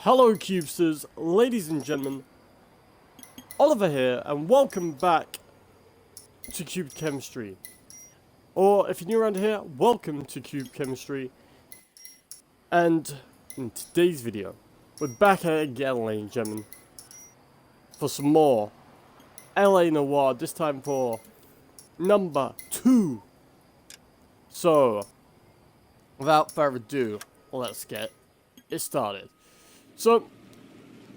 Hello Cubesters, ladies and gentlemen, Oliver here, and welcome back to Cube Chemistry. Or, if you're new around here, welcome to Cube Chemistry. And in today's video, we're back at it again, ladies and gentlemen, for some more LA Noire, this time for number 2. So, without further ado, let's get it started. So,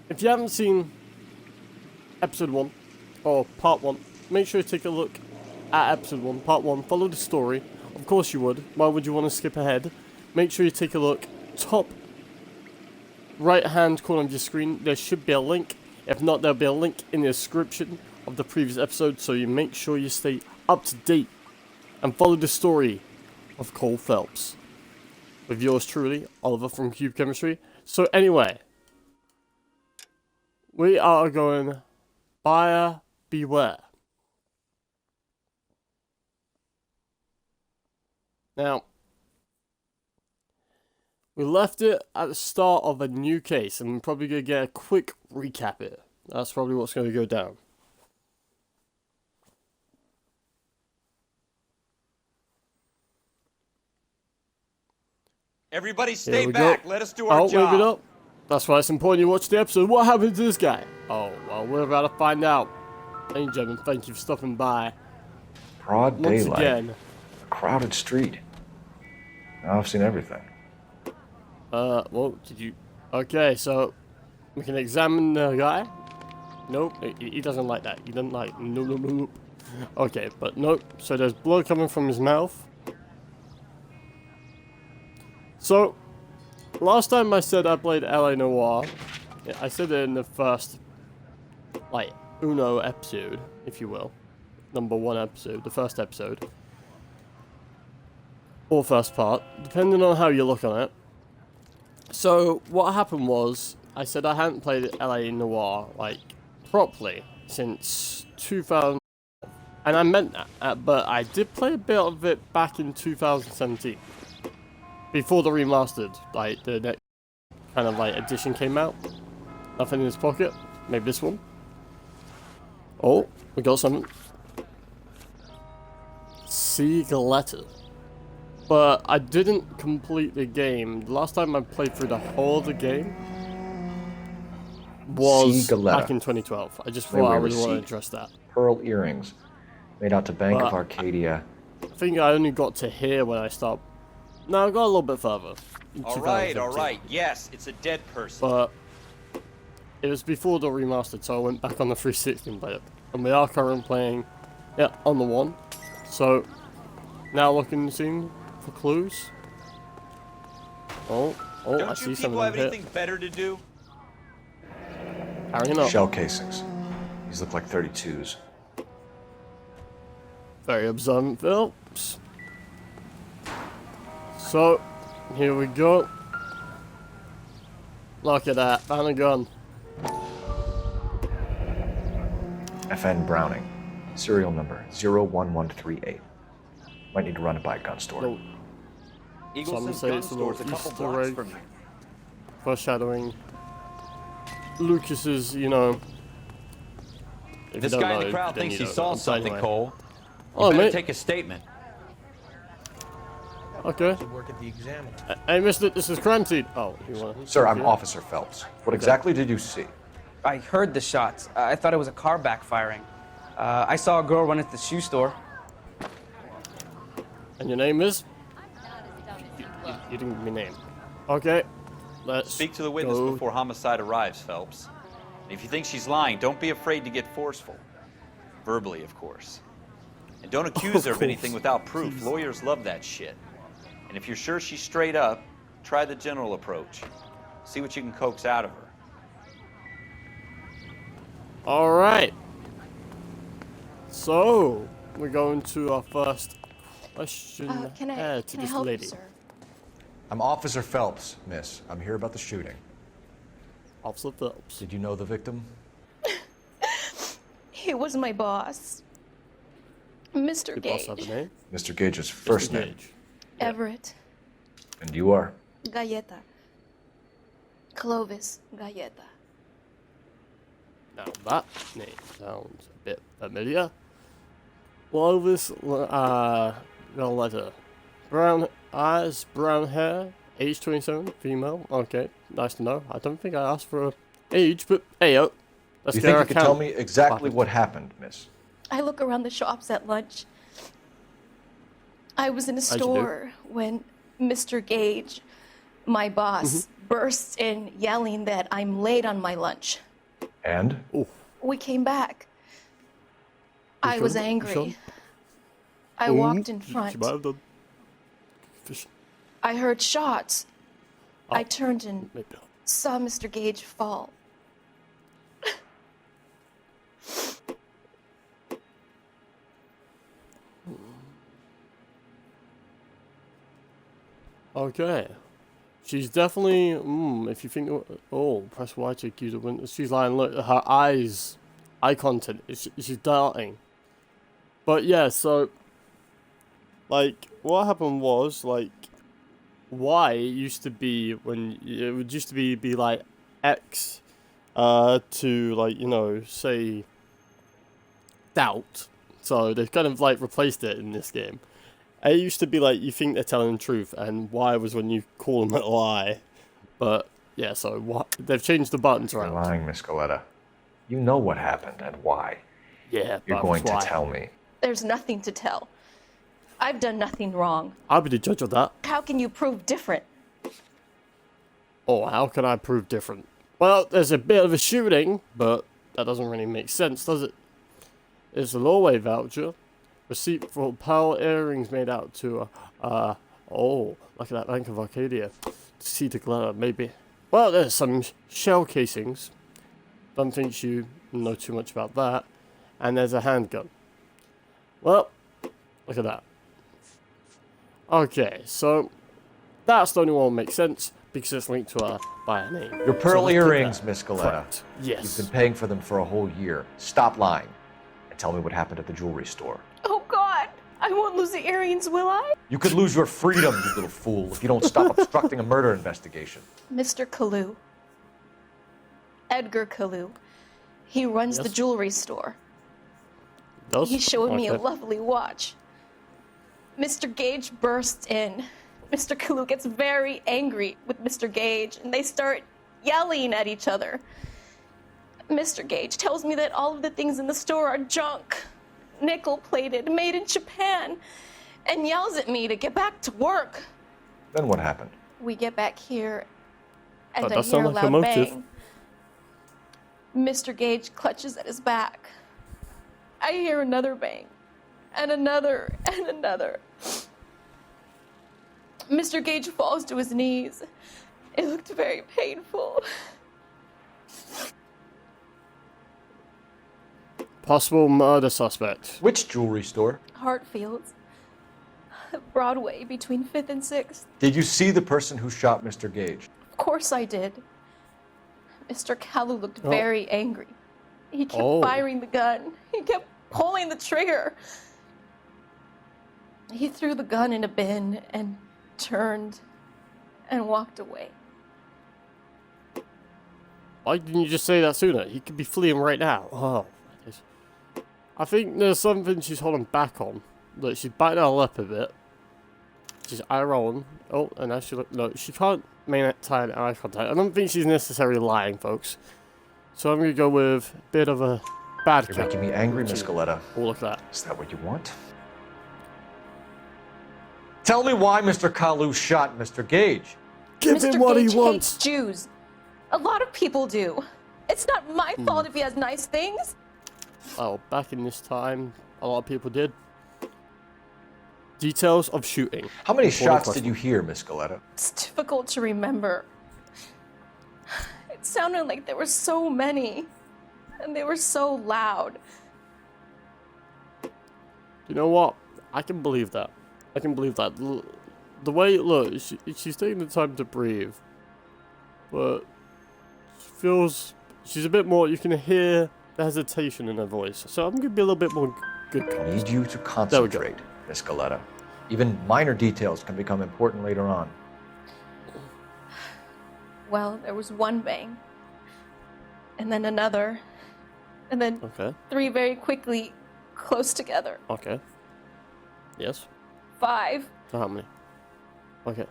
if you haven't seen episode 1, or part 1, make sure you take a look at episode 1, part 1, follow the story. Of course you would. Why would you want to skip ahead? Make sure you take a look, top right hand corner of your screen, there should be a link. If not, there'll be a link in the description of the previous episode, so you make sure you stay up to date and follow the story of Cole Phelps. With yours truly, Oliver from Cube Chemistry. So anyway, we are going buyer beware. Now, we left it at the start of a new case, and we're probably going to get a quick recap here. That's probably what's going to go down. Everybody stay back. Let us do our job. Wave it up. That's why it's important you watch the episode. What happened to this guy? Oh, well, we're about to find out. Ladies and gentlemen, thank you for stopping by. Broad Once daylight. again. A crowded street. Now I've seen everything. Well, did you... Okay, so we can examine the guy. Nope, he doesn't like that. He doesn't like... Nope. Okay, but nope. So there's blood coming from his mouth. So, last time I said I played LA Noire, I said it in the first, like, Uno episode, if you will. Number 1 episode, the first episode. Or first part, depending on how you look on it. So, what happened was, I said I hadn't played LA Noire, like, properly since 2000. And I meant that, but I did play a bit of it back in 2017. Before the remastered, like, the next kind of, like, edition came out. Nothing in his pocket. Maybe this one. Oh, we got something. Letter. But I didn't complete the game. The last time I played through the whole of the game was back in 2012. I just thought I would want to address that. Pearl earrings. Made out to Bank of Arcadia. I think I only got to here when I stopped. No, I got a little bit further. All right. Yes, it's a dead person. But it was before the remastered, so I went back on the 360 and played it. And we are currently playing, yeah, on the 1. So, now looking soon for clues. Oh, Don't I see you something people have here. anything better to do? Carrying on. Shell casings. These look like 32s. Very observant, Phelps. So, here we go. Look at that, found a gun. FN Browning. Serial number 01138. Might need to run it by a gun store. No. Some say it's a little Easter egg. Foreshadowing Lucas's, you know. This guy in the crowd thinks he saw something, Cole. Oh, better mate. take a statement. Okay. Work at the Examiner. Hey, mister, this is crime scene. Oh, you want to... Sir, I'm Officer Phelps. What exactly did you see? I heard the shots. I thought it was a car backfiring. I saw a girl run into the shoe store. And your name is? You didn't give me a name. Okay. Let's Speak to the witness go. before homicide arrives, Phelps. And if you think she's lying, don't be afraid to get forceful. Verbally, of course. And don't accuse her of anything without proof. Jeez. Lawyers love that shit. And if you're sure she's straight up, try the general approach. See what you can coax out of her. Alright. So, we're going to our first question Can I to this help lady. you, sir? I'm Officer Phelps, miss. I'm here about the shooting. Officer Phelps. Did you know the victim? He was my boss. Mr. Good boss have Gage. a name? Mr. Gage's first Mr. name. Gage. Everett. And you are? Galleta. Clovis Galleta. Now that name sounds a bit familiar. Clovis, Galleta. Brown eyes, brown hair, age 27, female. Okay, nice to know. I don't think I asked for a age, but hey, let's Do you get our think you could tell account. me exactly what happened, miss? I look around the shops at lunch. I was in a you do? store when Mr. Gage, my boss, bursts in yelling that I'm late on my lunch. And? Ooh, We came back. I sure? was You angry. sure? I walked in She front. might have done. Fish. I heard shots. I turned and Maybe not. saw Mr. Gage fall. Okay. She's definitely, if you think, oh, press Y to accuse a witness. She's lying, look, her eyes, eye contact, she's darting. But yeah, so, like, what happened was, like, Y used to be, when, it would used to be like, X, to, like, you know, say, doubt. So they've kind of, like, replaced it in this game. It used to be like, you think they're telling the truth, and Y was when you call them a lie. But, yeah, so what, they've changed the buttons You're around. lying, Miss Galetta. You know what happened and why. Yeah, You're but going to why? tell me. There's nothing to tell. I've done nothing wrong. I'll be the judge of that. How can you prove different? Oh, how can I prove different? Well, there's a bit of a shooting, but that doesn't really make sense, does it? There's a lawway voucher. Receipt for pearl earrings made out to, oh, like that Bank of Arcadia. See the glitter, maybe. Well, there's some shell casings. Don't think you know too much about that. And there's a handgun. Well, look at that. Okay, so that's the only one that makes sense because it's linked to her by her name. Your pearl So let's pick earrings, that. Miss Galetta. Correct. Yes. You've been paying for them for a whole year. Stop lying. And tell me what happened at the jewelry store. Oh God, I won't lose the earrings, will I? You could lose your freedom, you little fool, if you don't stop obstructing a murder investigation. Mr. Kalu. Edgar Kalu. He runs the Yes. jewelry store. Does? He showed me a Okay. lovely watch. Mr. Gage bursts in. Mr. Kalu gets very angry with Mr. Gage, and they start yelling at each other. Mr. Gage tells me that all of the things in the store are junk, nickel-plated, made in Japan, and yells at me to get back to work. Then what happened? We get back here, and That I does hear a sound like a loud motive. bang. Mr. Gage clutches at his back. I hear another bang, and another, and another. Mr. Gage falls to his knees. It looked very painful. Possible murder suspect. Which jewelry store? Hartfield's. Broadway, between 5th and 6th. Did you see the person who shot Mr. Gage? Of course I did. Mr. Kalu looked very angry. He kept Oh. firing the gun. He kept pulling the trigger. He threw the gun in a bin and turned and walked away. Why didn't you just say that sooner? He could be fleeing right now. Oh, I think there's something she's holding back on. Look, she's biting her lip a bit. She's eye rolling. Oh, and now she look. No, she can't maintain eye contact. I don't think she's necessarily lying, folks. So I'm gonna go with a bit of a bad You're cat. making me angry, Miss Galetta. Oh, look at that. Is that what you want? Tell me why Mr. Kalu shot Mr. Gage. Give Mr. him what Gage he wants. hates Jews. A lot of people do. It's not my fault if he has nice things. Oh, back in this time, a lot of people did. Details of shooting. How many Important shots question. did you hear, Miss Galetta? It's difficult to remember. It sounded like there were so many, and they were so loud. You know what? I can believe that. I can believe that. The way it looks, she's taking the time to breathe. But she feels... She's a bit more... You can hear the hesitation in her voice. So I'm going to be a little bit more good I cop. need you to There we go. concentrate, Miss Galetta. Even minor details can become important later on. Well, there was one bang, and then another, and then Okay. 3 very quickly close together. Okay. Yes. 5. So how many? Okay.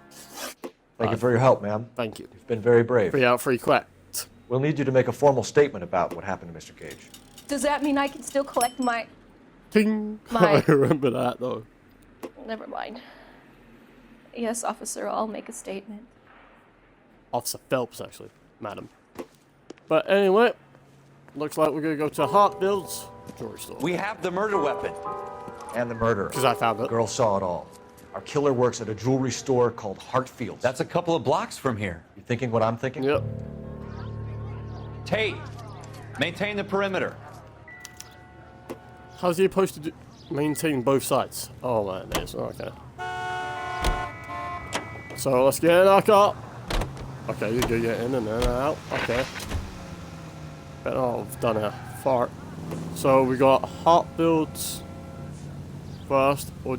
Thank you for your help, ma'am. Thank you. You've been very brave. 3 out, 3 quacked. We'll need you to make a formal statement about what happened to Mr. Gage. Does that mean I can still collect my... Ting! My- I remember that though. Never mind. Yes, officer, I'll make a statement. Officer Phelps, actually, madam. But anyway, looks like we're gonna go to Hartfield's jewelry store. We have the murder weapon. And the murderer. Because I found The it. girl saw it all. Our killer works at a jewelry store called Hartfield's. That's a couple of blocks from here. You thinking what I'm thinking? Yep. Tate, maintain the perimeter. How's he supposed to maintain both sides? Oh man, there's okay. So let's get in our car. Okay, you can get in and then out. Okay. Oh, I've done a fart. So we got Hartfield's first or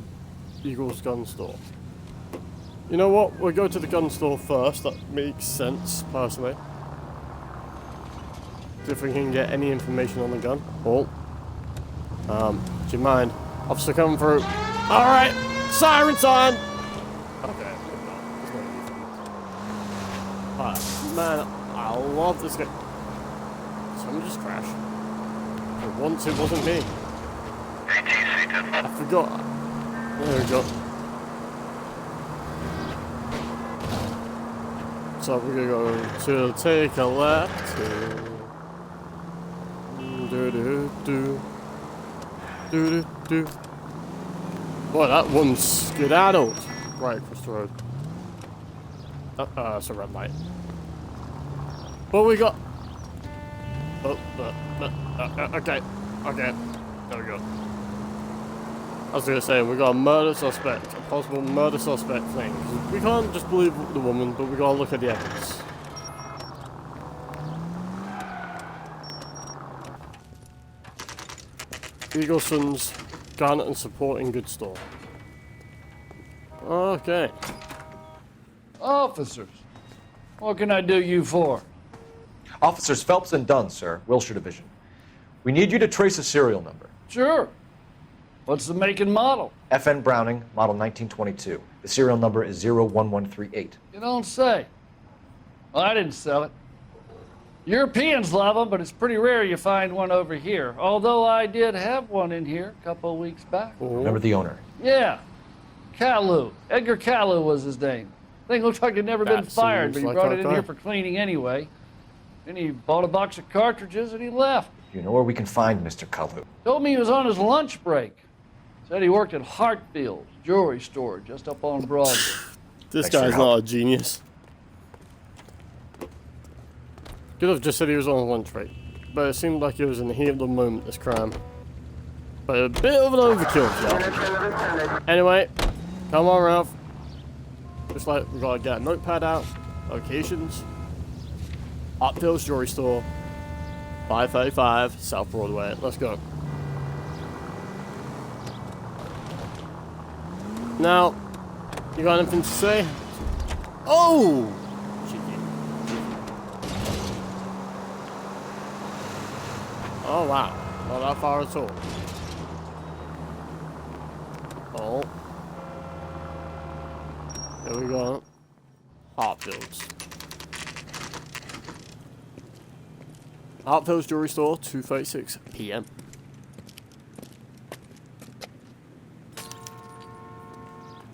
Eagle's gun store. You know what? We'll go to the gun store first. That makes sense, personally. See if we can get any information on the gun. Oh. Do you mind? Officer coming through. Alright! Siren sign! Okay. Alright, man, I love this game. Someone just crashed. For once it wasn't me. I forgot. There we go. So we're gonna go to take a left to... Do-do-do. Do-do-do. Boy, that one's skedaddled right across the road. That's a red light. What we got? Oh, okay. Okay. There we go. I was gonna say, we got a murder suspect, a possible murder suspect thing. We can't just believe the woman, but we gotta look at the evidence. Eagleson's gun and supporting goods store. Okay. Officers, what can I do you for? Officers Phelps and Dunn, sir, Wilshire Division. We need you to trace a serial number. Sure. What's the make and model? FN Browning, model 1922. The serial number is 01138. You don't say. Well, I didn't sell it. Europeans love them, but it's pretty rare you find one over here. Although I did have one in here a couple of weeks back. Remember the owner? Yeah. Kalu. Edgar Kalu was his name. Thing looked like it'd never been That fired, but seems he like brought our it in guy. here for cleaning anyway. Then he bought a box of cartridges and he left. You know where we can find Mr. Kalu? Told me he was on his lunch break. Said he worked at Hartfield's jewelry store just up on Broadway. This Thanks for guy's your not help. a genius. Could have just said he was on a lunch break, but it seemed like it was in the heat of the moment, this crime. But a bit of an overkill, y'all. Anyway, come on, Ralph. Just like we gotta get a notepad out, locations, Hartfield's jewelry store, 535 South Broadway. Let's go. Now, you got anything to say? Oh! Cheeky. Oh wow, not that far at all. Oh. Here we go. Hartfield's. Hartfield's Jewelry Store, 2:36 p.m.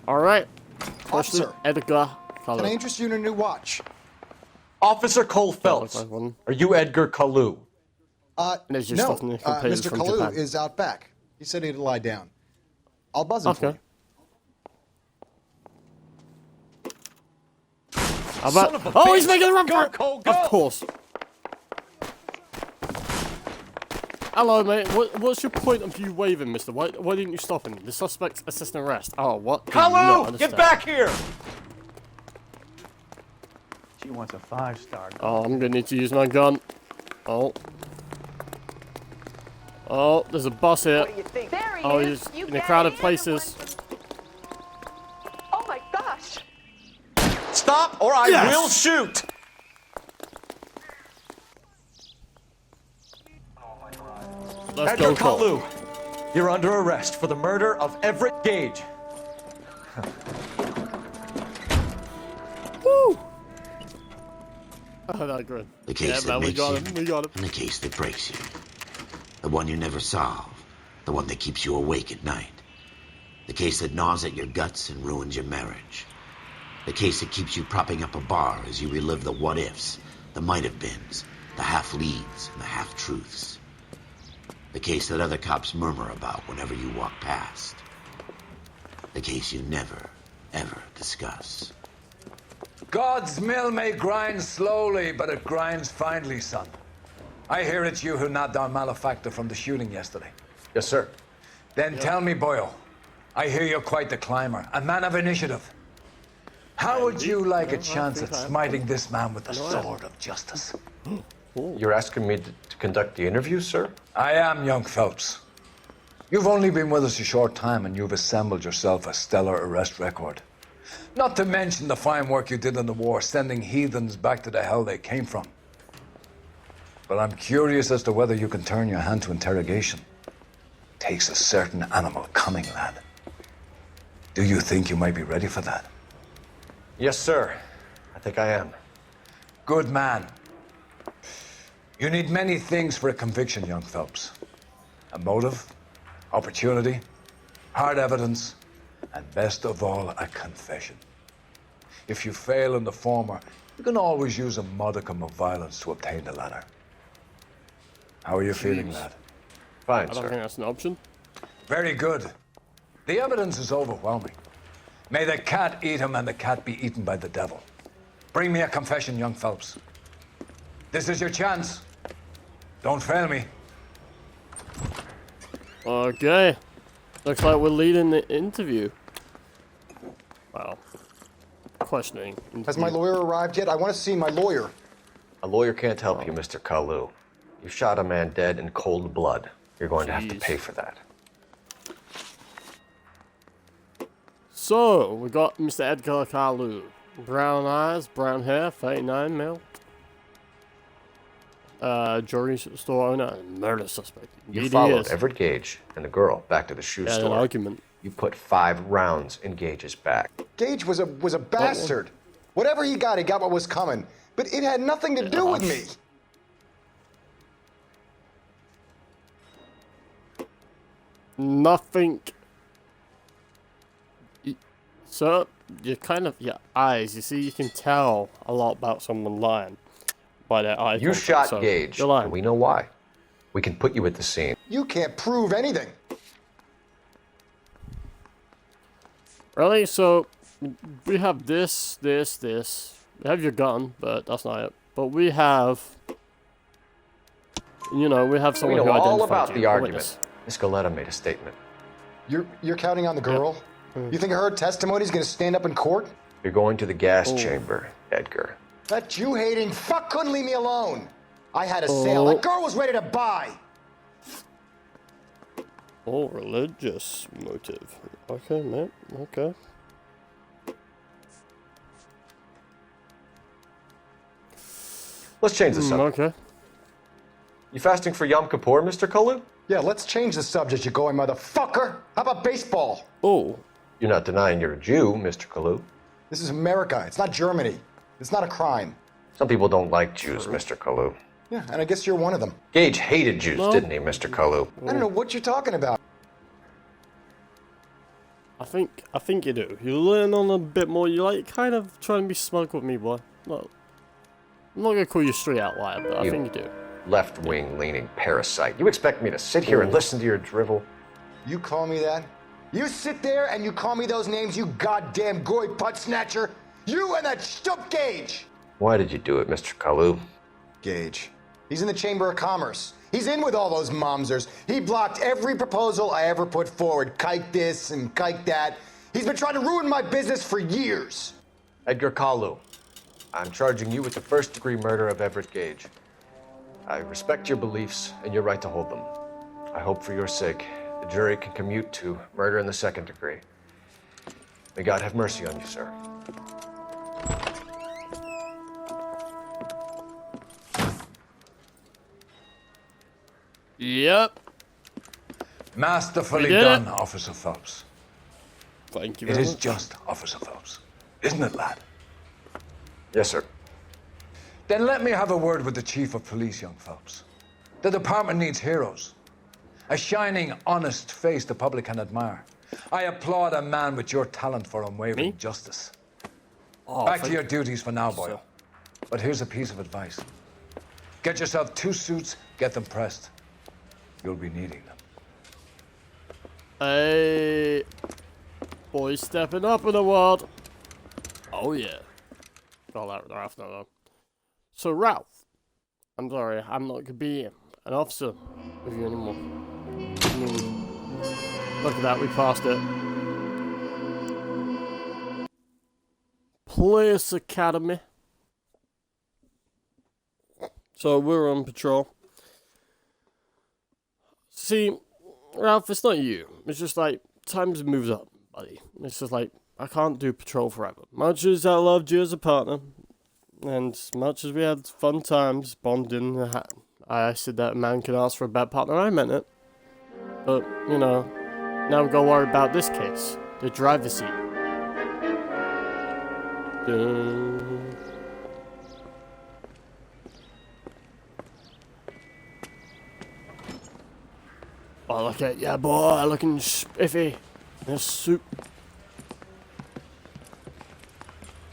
Alright. Officer, Edgar Kalu. can I interest you in a new watch? Officer Cole Phelps. like one. Are you Edgar Kalu? There's just No, stuff in the computers Mr. from Kalu Japan. is out back. He said he'd lie down. I'll buzz him for Okay. you. How about? Son of a Oh, he's bitch. making a run Go, for it! Cole, go! Of course. Hello, mate. What's your point of you waving, mister? Why didn't you stop him? The suspect's assisting arrest. Oh, what? Do you not Kalu! understand? Get back here! She wants a 5-star. Oh, I'm gonna need to use my gun. Oh. Oh, there's a bus here. There he Oh, is. he's You in the got crowded it. places. Oh my gosh. Stop or I Yes! will shoot! Let's Edgar go, Cole. Kalu, you're under arrest for the murder of Everett Gage. Woo! Oh, that good. The case Yeah, that man, we makes got you, him. We got him. and the case that breaks you. The one you never solve. The one that keeps you awake at night. The case that gnaws at your guts and ruins your marriage. The case that keeps you propping up a bar as you relive the what-ifs, the might-have-beens, the half-leads, and the half-truths. The case that other cops murmur about whenever you walk past. The case you never, ever discuss. God's mill may grind slowly, but it grinds finely, son. I hear it's you who nabbed down malefactor from the shooting yesterday. Yes, sir. Then tell me, Boyle, I hear you're quite the climber, a man of initiative. How would you like a chance at smiting this man with the sword of justice? You're asking me to conduct the interview, sir? I am, young Phelps. You've only been with us a short time and you've assembled yourself a stellar arrest record. Not to mention the fine work you did in the war, sending heathens back to the hell they came from. But I'm curious as to whether you can turn your hand to interrogation. Takes a certain animal cunning, lad. Do you think you might be ready for that? Yes, sir. I think I am. Good man. You need many things for a conviction, young Phelps. A motive, opportunity, hard evidence, and best of all, a confession. If you fail in the former, you can always use a modicum of violence to obtain the latter. How are you feeling, lad? Fine, I don't think sir. that's an option. Very good. The evidence is overwhelming. May the cat eat him and the cat be eaten by the devil. Bring me a confession, young Phelps. This is your chance. Don't fail me. Okay. Looks like we're leading the interview. Wow. Questioning. Has my lawyer arrived yet? I want to see my lawyer. A lawyer can't help you, Mr. Kalu. You shot a man dead in cold blood. You're going to have to Jeez. pay for that. So, we got Mr. Edgar Kalu. Brown eyes, brown hair, 39 male. Jewelry store owner and murder suspect. You Indeed he followed is. Everett Gage and the girl back to the shoe Yeah, an store. argument. You put 5 rounds in Gage's back. Gage was a bastard. Whatever he got what was coming. But it had nothing to do with me. Nothing. So, you kind of, your eyes, you see, you can tell a lot about someone lying by their eye You contact, shot so Gage, you're lying. and we know why. We can put you at the scene. You can't prove anything. Really? So, we have this. We have your gun, but that's not it. But we have, you know, we have We someone know who all identified about you, the a argument. witness. Miss Galetta made a statement. You're counting on the girl? You think her testimony's gonna stand up in court? You're going to the gas chamber, Edgar. That Jew-hating fuck couldn't leave me alone. I had a sale. That girl was ready to buy. Oh, religious motive. Okay, man. Okay. Let's change the subject. Okay. You fasting for Yom Kippur, Mr. Kalu? Yeah, let's change the subject, you going motherfucker. How about baseball? Oh. You're not denying you're a Jew, Mr. Kalu. This is America. It's not Germany. It's not a crime. Some people don't like Jews, Mr. Kalu. Yeah, and I guess you're one of them. Gage hated Jews, No. didn't he, Mr. Kalu? I don't know what you're talking about. I think you do. You learn on a bit more. You like kind of trying to be smug with me, boy. No, I'm not gonna call you straight out liar, but I think you do. Left-wing leaning parasite. You expect me to sit here and listen to your drivel? You call me that? You sit there and you call me those names, you goddamn goy putt snatcher. You and that stump Gage. Why did you do it, Mr. Kalu? Gage. He's in the Chamber of Commerce. He's in with all those momsers. He blocked every proposal I ever put forward. Kike this and kike that. He's been trying to ruin my business for years. Edgar Kalu, I'm charging you with the first-degree murder of Everett Gage. I respect your beliefs and your right to hold them. I hope for your sake the jury can commute to murder in the second degree. May God have mercy on you, sir. Yep. Masterfully done, Officer Phelps. Thank you It very is much. just Officer Phelps. Isn't it, lad? Yes, sir. Then let me have a word with the Chief of Police, young Phelps. The department needs heroes. A shining, honest face the public can admire. I applaud a man with your talent for unwavering justice. Oh, Back to your duties for now, boy. But here's a piece of advice. Get yourself 2 suits, get them pressed. You'll be needing them. Hey, boys stepping up in the world. Oh yeah. Got that Ralph now though. So Ralph, I'm sorry, I'm not gonna be an officer with you anymore. I mean, look at that, we passed it. Police Academy. So we're on patrol. See, Ralph, it's not you. It's just like, times moves up, buddy. It's just like, I can't do patrol forever. Much as I loved you as a partner, and much as we had fun times bonding, I said that a man can ask for a bad partner, I meant it. But, you know, now we gotta worry about this case. The driver's seat. Dun. Oh, look at yeah, boy, looking spiffy. This suit.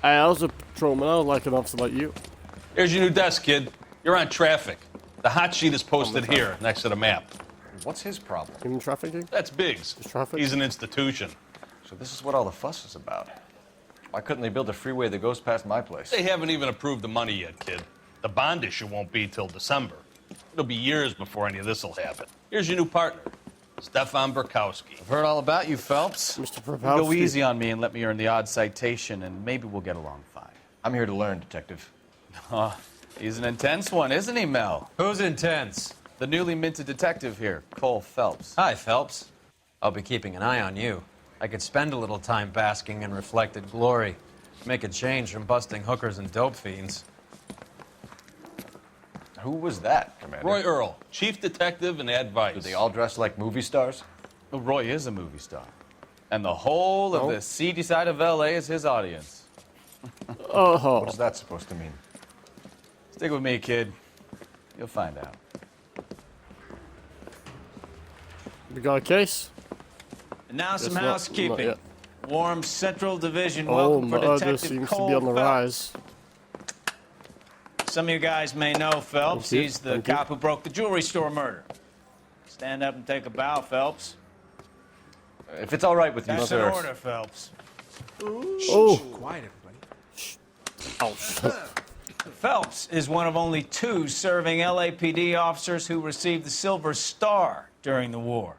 Hey, I was a patrolman. I was like an officer like you. Here's your new desk, kid. You're on traffic. The hot sheet is posted here, next to the map. What's his problem? Human trafficking? That's Biggs. Traffic? He's an institution. So this is what all the fuss is about. Why couldn't they build a freeway that goes past my place? They haven't even approved the money yet, kid. The bond issue won't be till December. It'll be years before any of this will happen. Here's your new partner, Stefan Burkowski. I've heard all about you, Phelps. Mr. Burkowski. Go easy on me and let me earn the odd citation, and maybe we'll get along fine. I'm here to learn, Detective. Oh, he's an intense one, isn't he, Mel? Who's intense? The newly minted detective here, Cole Phelps. Hi, Phelps. I'll be keeping an eye on you. I could spend a little time basking in reflected glory. Make a change from busting hookers and dope fiends. Who was that, Commander? Roy Earl, chief detective and advice. Do they all dress like movie stars? Well, Roy is a movie star. And the whole of the seedy side of L.A. is his audience. Oh. What is that supposed to mean? Stick with me, kid. You'll find out. We got a case? And now some Guess not housekeeping. yet. Warm Central Division. Oh, Welcome for murder Detective seems Cole to be on the Phelps. rise. Some of you guys may know Phelps. Thank you. He's the Thank you. cop who broke the jewelry store murder. Stand up and take a bow, Phelps. If it's all right with you, That's sir. an order, Phelps. Oh. Quiet, everybody. Oh, shit. Phelps is one of only 2 serving LAPD officers who received the Silver Star during the war.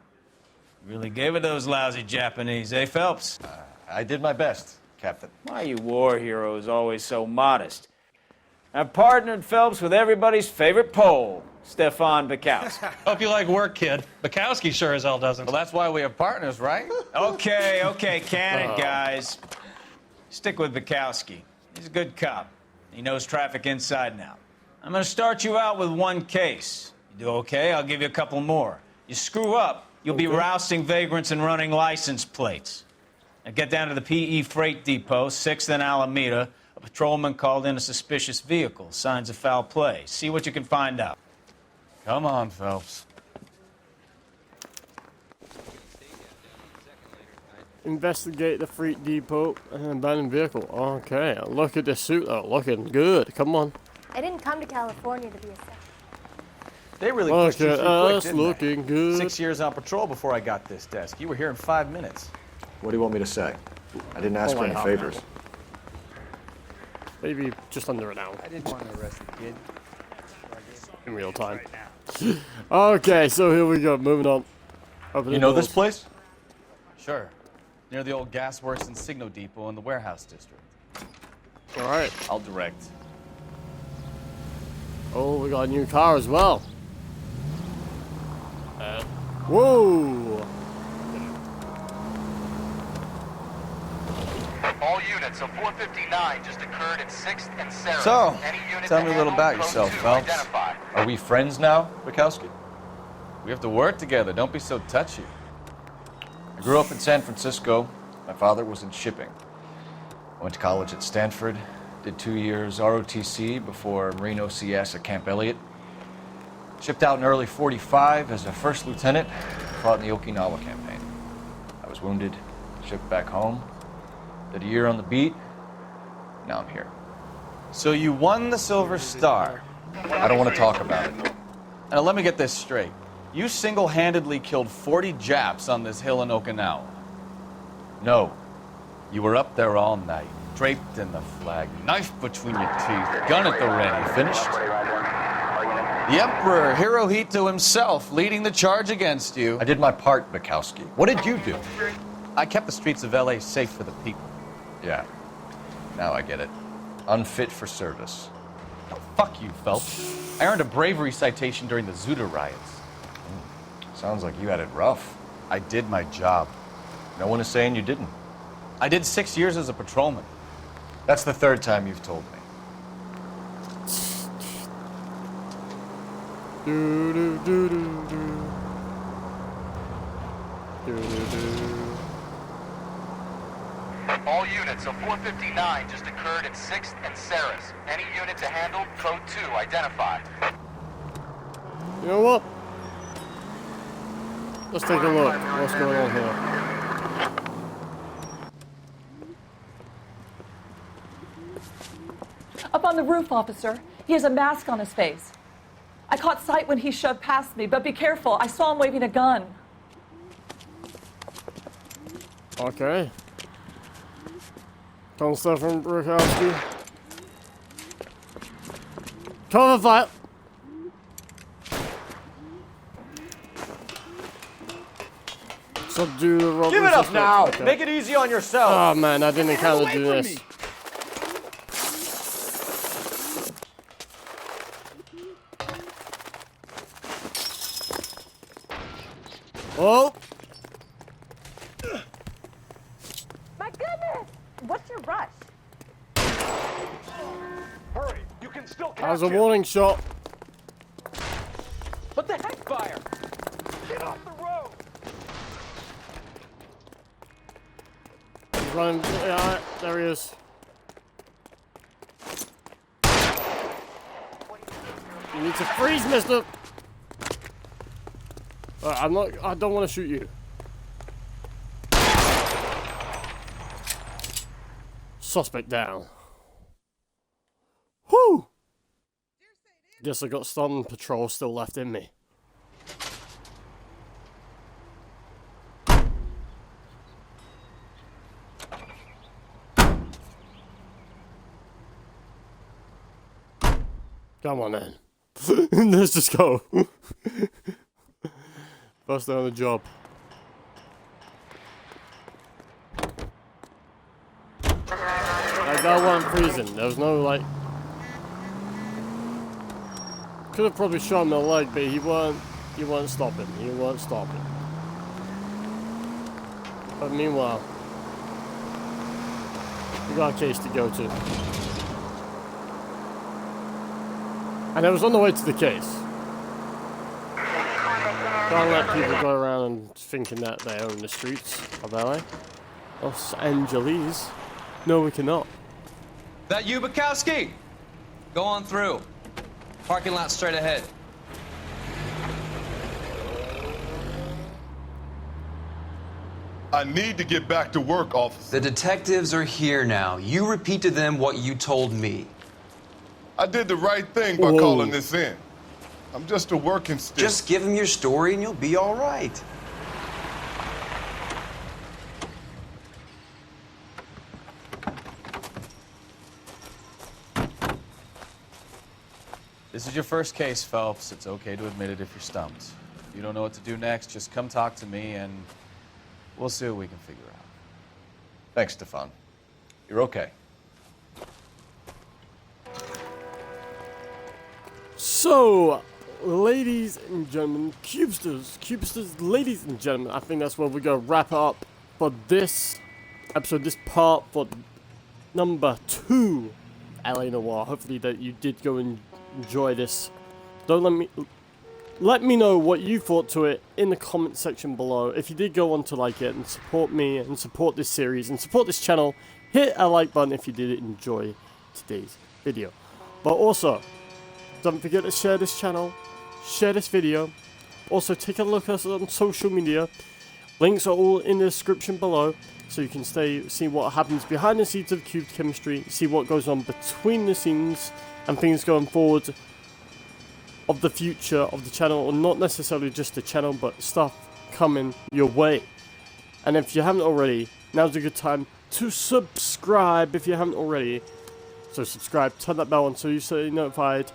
Really gave it those lousy Japanese, eh, Phelps? I did my best, Captain. Why are you war heroes always so modest? I've partnered Phelps with everybody's favorite Pole, Stefan Burkowski. Hope you like work, kid. Bukowski sure as hell doesn't. Well, that's why we have partners, right? Okay, can it, guys. Stick with Burkowski. He's a good cop. He knows traffic inside and out. I'm going to start you out with 1 case. You do okay, I'll give you a couple more. You screw up, you'll be rousting vagrants and running license plates. Now get down to the PE Freight Depot, 6th and Alameda. A patrolman called in a suspicious vehicle. Signs of foul play. See what you can find out. Come on, Phelps. Investigate the freight depot and abandoned vehicle. Okay, look at the suit though. Looking good. Come on. I didn't come to California to be a second. They really Look pushed you at through quick, us didn't they? looking good. 6 years on patrol before I got this desk. You were here in 5 minutes. What do you want me to say? I didn't ask for any favors. Maybe just under an hour. I didn't want to arrest the kid. In real time. Okay, so here we go. Moving on. Open You the know this doors. place? Sure. Near the old gasworks and Signo Depot in the warehouse district. All right. I'll direct. Oh, we got a new car as well. Whoa! All units, so 459 just occurred at 6th and Sarah. So, Any unit tell to me a little handle, about code yourself, 2, Phelps. identify. Are we friends now, Bukowski? We have to work together. Don't be so touchy. I grew up in San Francisco. My father was in shipping. I went to college at Stanford, did 2 years ROTC before Marine OCS at Camp Elliott. Shipped out in early '45 as a first lieutenant, fought in the Okinawa campaign. I was wounded, shipped back home, did a year on the beat. Now I'm here. So you won the Silver Star. I don't want to talk about it. Now let me get this straight. You single-handedly killed 40 Japs on this hill in Okinawa. No. You were up there all night, draped in the flag, knife between your teeth, gun at the ready. Finished? The Emperor Hirohito himself leading the charge against you. I did my part, Bukowski. What did you do? I kept the streets of LA safe for the people. Yeah. Now I get it. Unfit for service. Oh, fuck you, Phelps. I earned a bravery citation during the Zuda riots. Sounds like you had it rough. I did my job. No one is saying you didn't. I did 6 years as a patrolman. That's the third time you've told me. Do do do do do. Do do do. All units, a 459 just occurred at 6th and Saris. Any unit to handle, code 2 identified. You know what? Let's take a look. What's going on here? Up on the roof, officer. He has a mask on his face. I caught sight when he shoved past me, but be careful. I saw him waving a gun. Okay. Constable Brukowski. Cover fire! Subdue the robber. Give it up now! Okay. Make it easy on yourself! Oh man, I didn't kind of do this. Oh! My goodness! What's your rush? Hurry, you can still That was a warning shot. What the heck, fire? Get off the road! He's running. Yeah, there he is. You need to freeze, mister! I don't want to shoot you. Suspect down. Whew! Guess I got some patrol still left in me. Come on then. Let's just go. First day on the job. That guy wasn't freezing. There was no like. Could have probably shot him in the leg, but he weren't stopping. He weren't stopping. But meanwhile, we got a case to go to. And I was on the way to the case. Can't let people go around and thinking that they own the streets of LA. Los Angeles. No, we cannot. That you, Bukowski? Go on through. Parking lot straight ahead. I need to get back to work, officer. The detectives are here now. You repeat to them what you told me. I did the right thing by calling this in. I'm just a working stick. Just give them your story and you'll be all right. This is your first case, Phelps. It's okay to admit it if you're stumped. If you don't know what to do next, just come talk to me and we'll see what we can figure out. Thanks, Stefan. You're okay. So, ladies and gentlemen, Cubesters, ladies and gentlemen, I think that's where we're going to wrap it up for this episode, this part for number 2, LA Noire. Hopefully that you did go and enjoy this. Don't let me let me know what you thought to it in the comment section below. If you did go on to like it and support me and support this series and support this channel, hit a like button if you did enjoy today's video. But also, don't forget to share this channel, share this video. Also, take a look at us on social media. Links are all in the description below, so you can see what happens behind the scenes of Cubed Chemistry, see what goes on between the scenes and things going forward of the future of the channel, or not necessarily just the channel, but stuff coming your way. And if you haven't already, now's a good time to subscribe if you haven't already. So subscribe, turn that bell on so you stay notified